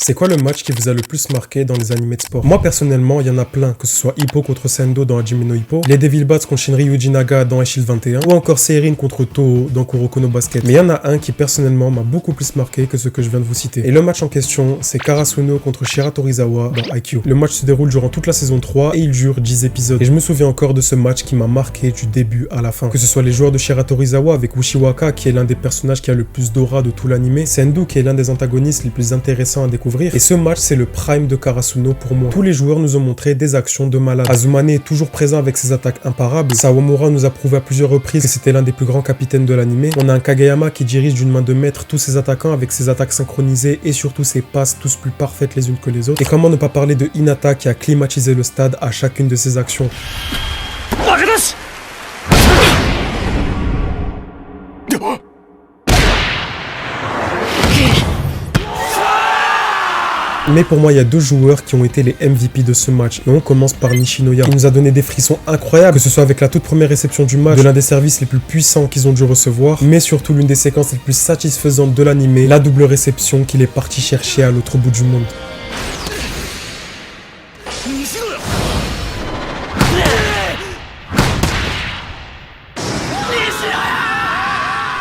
C'est quoi le match qui vous a le plus marqué dans les animés de sport? Moi personnellement, il y en a plein, que ce soit Hippo contre Sendo dans Hajime no Ippo, les Devil Bats contre Shinryu Yujinaga dans Shield 21, ou encore Seirin contre Toho dans Kuroko no Basket. Mais il y en a un qui personnellement m'a beaucoup plus marqué que ce que je viens de vous citer. Et le match en question, c'est Karasuno contre Shira Torizawa dans Haikyuu. Le match se déroule durant toute la saison 3 et il dure 10 épisodes. Et je me souviens encore de ce match qui m'a marqué du début à la fin. Que ce soit les joueurs de Shira Torizawa avec Ushiwaka qui est l'un des personnages qui a le plus d'aura de tout l'anime, Sendo qui est l'un des antagonistes les plus intéressants à découvrir. Et ce match, c'est le prime de Karasuno pour moi. Tous les joueurs nous ont montré des actions de malade. Azumane est toujours présent avec ses attaques imparables. Sawamura nous a prouvé à plusieurs reprises que c'était l'un des plus grands capitaines de l'anime. On a un Kageyama qui dirige d'une main de maître tous ses attaquants avec ses attaques synchronisées et surtout ses passes tous plus parfaites les unes que les autres. Et comment ne pas parler de Hinata qui a climatisé le stade à chacune de ses actions. Mais pour moi, il y a deux joueurs qui ont été les MVP de ce match. Et on commence par Nishinoya. Il nous a donné des frissons incroyables, que ce soit avec la toute première réception du match, de l'un des services les plus puissants qu'ils ont dû recevoir, mais surtout l'une des séquences les plus satisfaisantes de l'anime, la double réception qu'il est parti chercher à l'autre bout du monde.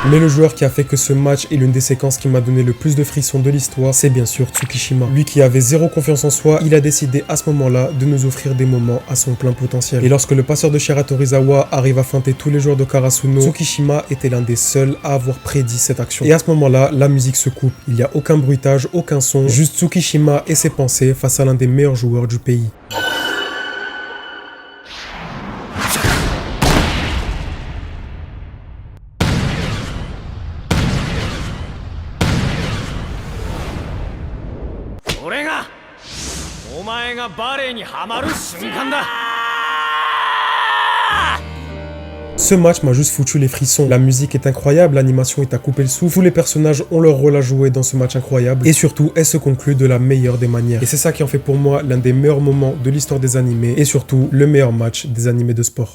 Mais le joueur qui a fait que ce match est l'une des séquences qui m'a donné le plus de frissons de l'histoire, c'est bien sûr Tsukishima. Lui qui avait zéro confiance en soi, il a décidé à ce moment-là de nous offrir des moments à son plein potentiel. Et lorsque le passeur de Shira Torizawa arrive à feinter tous les joueurs de Karasuno, Tsukishima était l'un des seuls à avoir prédit cette action. Et à ce moment-là, la musique se coupe. Il n'y a aucun bruitage, aucun son, juste Tsukishima et ses pensées face à l'un des meilleurs joueurs du pays. Ce match m'a juste foutu les frissons. La musique est incroyable, l'animation est à couper le souffle, tous les personnages ont leur rôle à jouer dans ce match incroyable, et surtout, elle se conclut de la meilleure des manières. Et c'est ça qui en fait pour moi l'un des meilleurs moments de l'histoire des animés, et surtout, le meilleur match des animés de sport.